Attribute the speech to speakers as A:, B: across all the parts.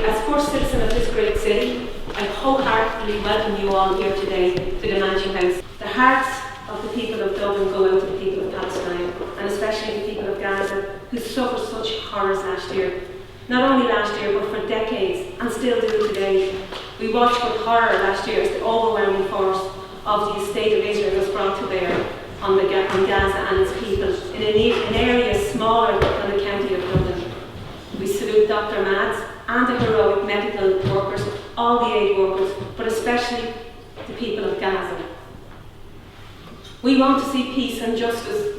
A: as first citizen of this great city, I wholeheartedly welcome you all here today to the Mansion House. The hearts of the people of Dublin go out to the people of Palestine, and especially the people of Gaza, who suffered such horrors last year. Not only last year, but for decades, and still do today. We watched with horror last year as the overwhelming force of the state of Israel was brought to bear on Gaza and its people in an area smaller than the county of Dublin. We salute Dr. Mads and the heroic medical workers, all the aid workers, but especially the people of Gaza. We want to see peace and justice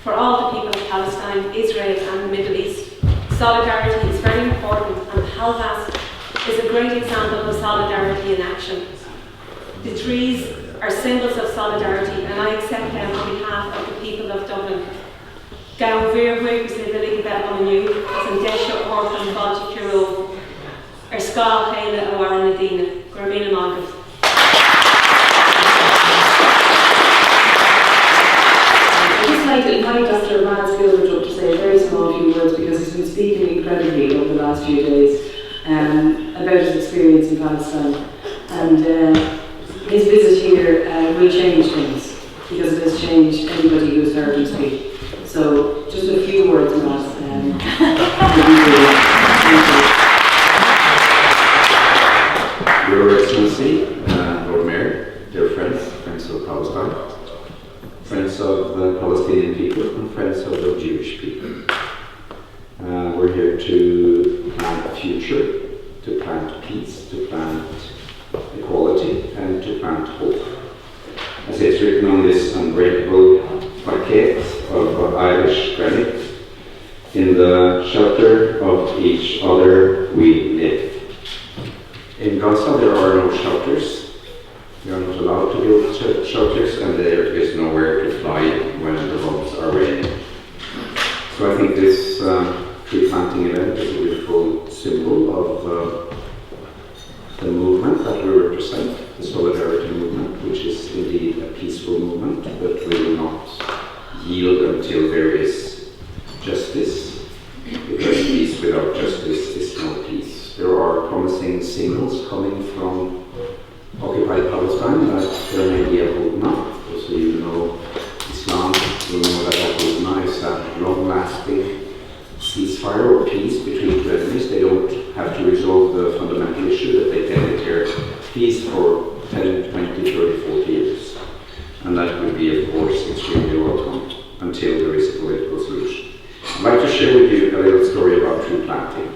A: for all the people of Palestine, Israel and the Middle East. Solidarity is very important, and Helvas is a great example of solidarity in action. The trees are symbols of solidarity, and I accept them on behalf of the people of Dublin. Gael vir huig is the bell on you, as in Desha Orphan Baltic Hero, Skal Hela Awar Nadina, Gramina Margaret.
B: I'd just like to invite Dr. Mads Gilbert up to say a very small few words, because he's been speaking incredibly over the last few days about his experience in Palestine. And his visit here will change things, because it has changed anybody who's heard him speak. So, just a few words, Mads.
C: Your Excellency, Lord Mayor, dear friends of Palestine, friends of the Palestinian people, and friends of the Jewish people. We're here to plant a future, to plant peace, to plant equality, and to plant hope. As it's written on this unbreakable parquet of Irish granite, in the shelter of each other we live. In Gaza there are no shelters. We are not allowed to build shelters, and there is nowhere to fly when the bombs are raining. So I think this tree planting event is a beautiful symbol of the movement that we represent, the Solidarity movement, which is indeed a peaceful movement, but we will not yield until there is justice, because peace without justice is no peace. There are promising signals coming from occupied Palestine that there may be a Hudna. So you know Islam, you know that a Hudna is a long-lasting ceasefire or peace between two enemies. They don't have to resolve the fundamental issue, that they can declare peace for 10, 20, 30, 40 years. And that would be, of course, extremely welcome until there is a political solution. I'd like to share with you a little story about tree planting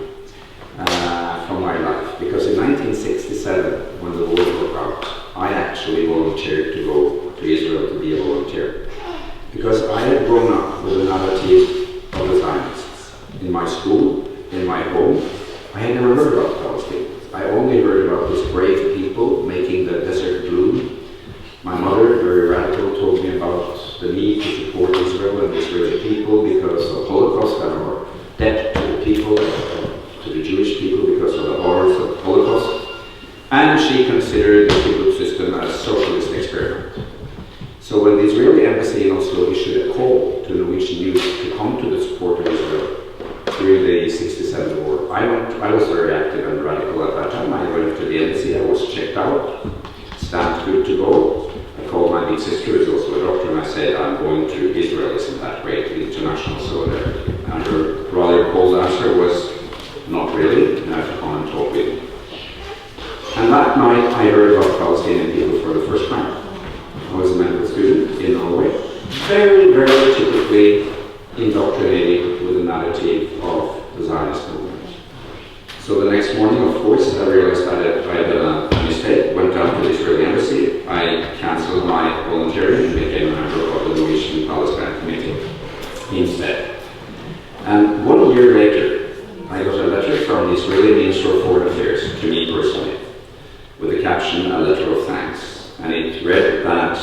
C: from my life. Because in 1967, when the war broke out, I actually volunteered to go to Israel to be a volunteer. Because I had grown up with a narrative of the Zionists. In my school, in my home, I had never heard about Palestinians. I only heard about these brave people making the desert bloom. My mother, very radical, told me about the need to support Israel and the Israeli people because of Holocaust and our debt to the people, to the Jewish people because of the horrors of the Holocaust. And she considered the kibbutz system as a socialist experiment. So when the Israeli embassy in Oslo issued a call to Norwegian youth to come to the support of Israel during the 67 war, I was very active and radical at that time. I went to the embassy, I was checked out, stamped good to go. I called my big sister, who is also a doctor, and I said, I'm going to Israel, isn't that great, international solidarity? And her rather cold answer was, not really, you have to come and talk with me. And that night I heard about Palestinian people for the first time. I was a medical student in Norway, very, very typically indoctrinated with the narrative of the Zionist movement. So the next morning, of course, I realized that I had done a mistake, went down to the Israeli embassy, I cancelled my volunteering and became a member of the Norwegian Palestine Committee instead. And 1 year later, I got a letter from the Israeli Minister of Foreign Affairs to me personally, with the caption, a letter of thanks. And it read that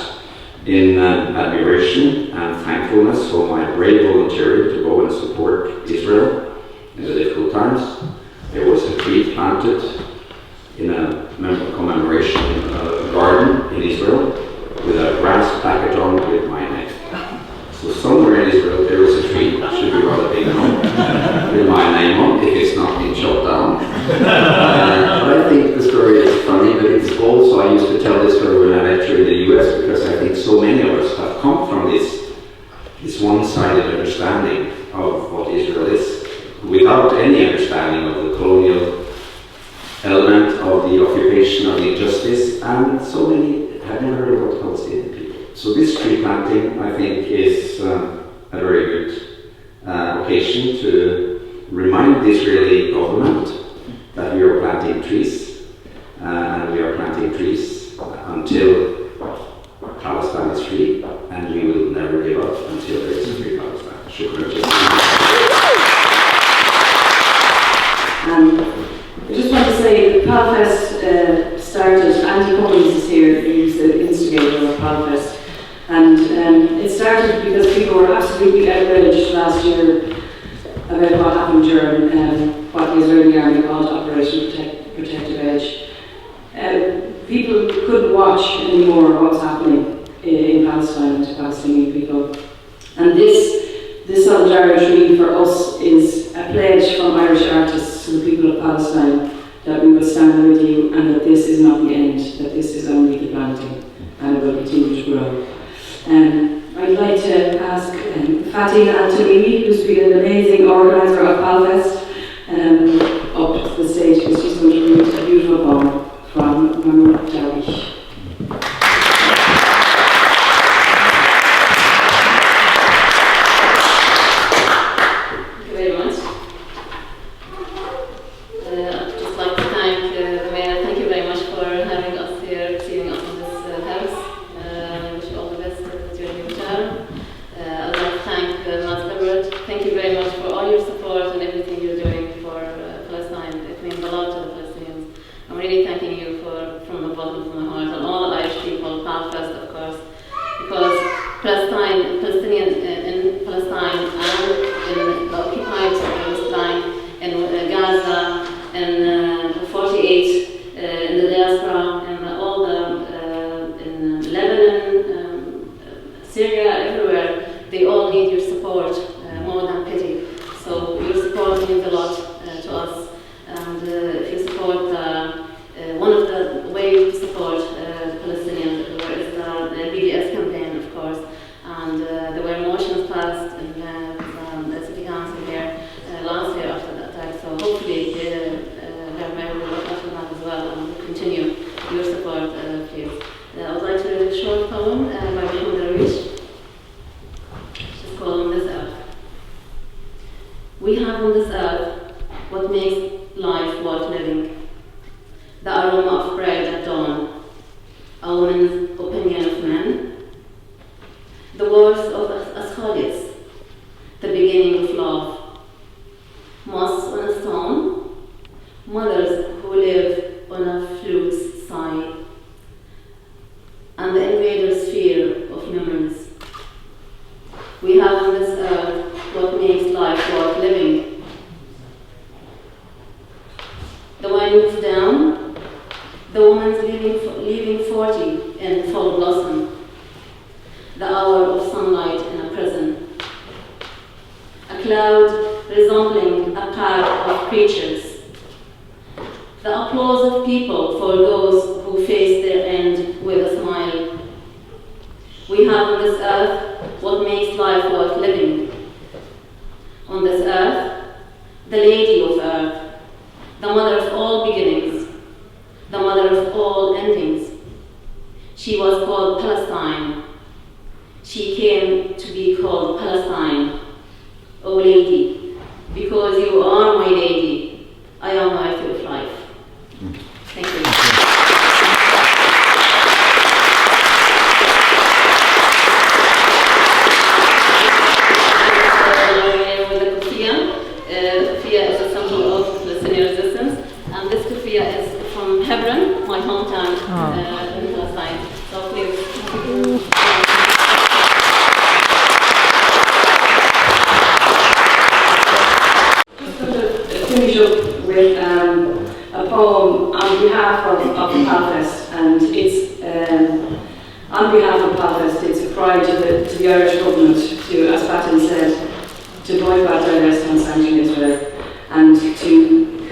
C: in admiration and thankfulness for my brave volunteering to go and support Israel in the difficult times, there was a tree planted in a commemoration garden in Israel with a brass placket on with my name. So somewhere in Israel there is a tree, should be rather big, with my name on, if it's not been shot down. I used to tell this story when I lecture in the US, because I think so many of us have come from this one-sided understanding of what Israel is, without any understanding of the colonial element, of the occupation, of the injustice, and so many have never heard about Palestinian people. So this tree planting, I think, is a very good occasion to remind the Israeli government that we are planting trees, and we are planting trees until Palestine is free, and we will never give up until there is a free Palestine. Shukran.
B: I just want to say that PALFest started, Andy Cummins is here, he's the instigator of PALFest, and it started because people were absolutely outraged last year about what happened during what the Israeli army called Operation Protective Edge. People couldn't watch anymore what was happening in Palestine to Palestinian people. And this solidarity for us is a pledge from Irish artists to the people of Palestine that we will stand with you, and that this is not the end, that this is only the planting, and it will continue to grow. I'd like to ask Fatih Al-Tamimi, who's been an amazing organiser of PALFest, up to the stage, because she's going to read a beautiful poem from Mahmoud Darwish.
D: Thank you very much. I'd just like to thank the Mayor. Thank you very much for having us here, receiving us in this house. I wish you all the best during your term. I'd like to thank Matt Everett. Thank you very much for all your support and everything you're doing for Palestine. It means a lot to the Palestinians. I'm really thanking you from the bottom of my heart, and all the Irish people, PALFest of course, because Palestinians in Palestine and in the occupied West Bank, in Gaza, in 48, in the diaspora, and all the in Lebanon, Syria, everywhere, they all need your support more than pity. So your support means a lot to us, and if you support one of the ways to support the Palestinians is the BDS campaign, of course, and there were motions passed in the city council here last year after that attack. So hopefully their mayor will look after that as well, and will continue your support, please. I would like to read a short poem by Mahmoud Darwish. It's called On This Earth. We have on this earth what makes life worth living. The aroma of bread at dawn, a woman's opinion of men, the words of Ascodius, the beginning of love, moss on a stone, mothers who live on a flute's side, and the invader's fear of memories. We have on this earth what makes life worth living. The wine moves down, the woman's leaving 40 in full blossom, the hour of sunlight in a prison, a cloud resembling a pack of creatures, the applause of people for those who face their end with a smile. We have on this earth what makes life worth living. On this earth, the Lady of Earth, the mother of all beginnings, the mother of all endings. She was called Palestine. She came to be called Palestine. O Lady, because you are my lady, I am worthy of life. Thank you. Kufiyya is a symbol of Palestinian resistance, and this kufiyya is from Hebron, my hometown in Palestine. So please.
B: Just going to finish up with a poem on behalf of PALFest, and it's on behalf of PALFest. It's a cry to the Irish government to, as Fatin said, to boycott their arrest and sanction Israel, and to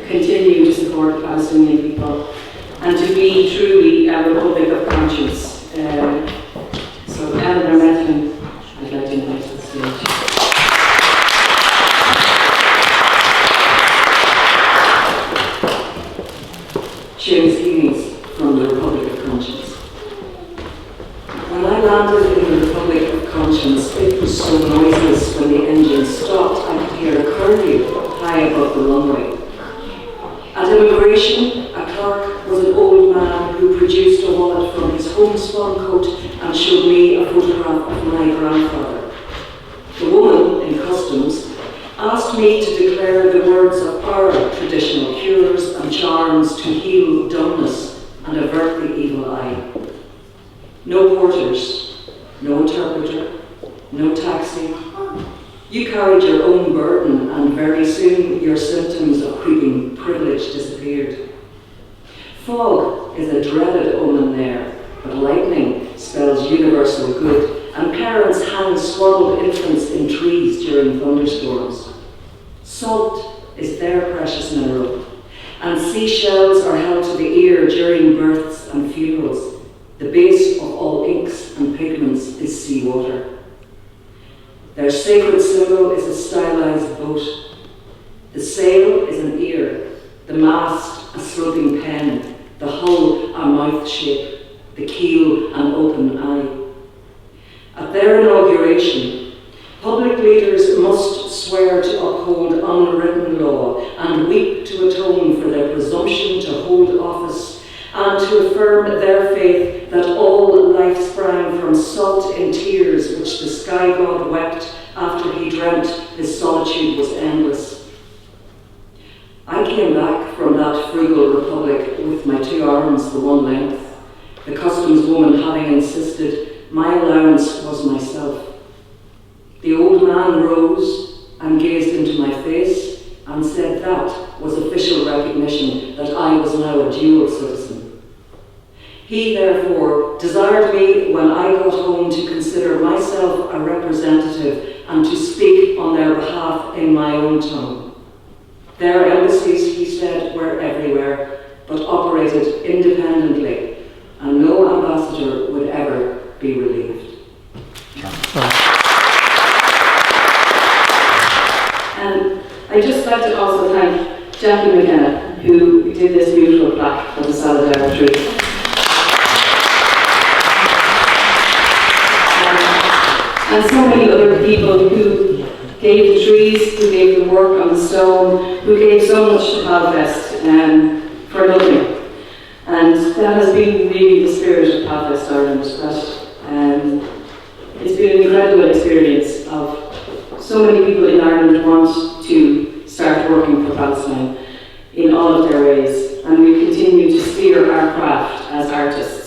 B: continue to support the Palestinian people. and to be truly a republic of conscience. So Eleanor Methven, I'd like to invite to the stage. Sharing feelings from the Republic of Conscience. When I landed in the Republic of Conscience, it was so noiseless when the engine stopped I could hear a curlew high above the runway. At immigration, a clerk was an old man who produced a wallet from his homespun coat and showed me a photograph of my grandfather. The woman in customs asked me to declare the words of our traditional cures and charms to heal dumbness and avert the evil eye. No porters, no interpreter, no taxi. You carried your own burden, and very soon your symptoms of creeping privilege disappeared. Fog is a dreaded omen there, but lightning spells universal good, and parents hang swaddled infants in trees during thunderstorms. Salt is their precious mineral, and seashells are held to the ear during births and funerals. The base of all inks and pigments is seawater. Their sacred symbol is a stylized boat. The sail is an ear, the mast a sloping pen, the hull a mouth shape, the keel an open eye. At their inauguration, public leaders must swear to uphold unwritten law and weep to atone for their presumption to hold office and to affirm their faith that all life sprang from salt in tears which the sky god wept after he dreamt his solitude was endless. I came back from that frugal republic with my 2 arms the one length, the customs woman having insisted my allowance was myself. The old man rose and gazed into my face and said that was official recognition that I was now a dual citizen. He, therefore, desired me when I got home to consider myself a representative and to speak on their behalf in my own tongue. Their embassies, he said, were everywhere, but operated independently, and no ambassador would ever be relieved. And I'd just like to also thank Jackie McKenna, who did this beautiful plaque for the Solidarity Tree. And so many other people who gave the trees, who gave the work on the stone, who gave so much to Palfest for nothing. And that has been really the spirit of Palfest Ireland. That it's been an incredible experience of so many people in Ireland want to start working for Palestine in all of their ways, and we continue to steer our craft as artists.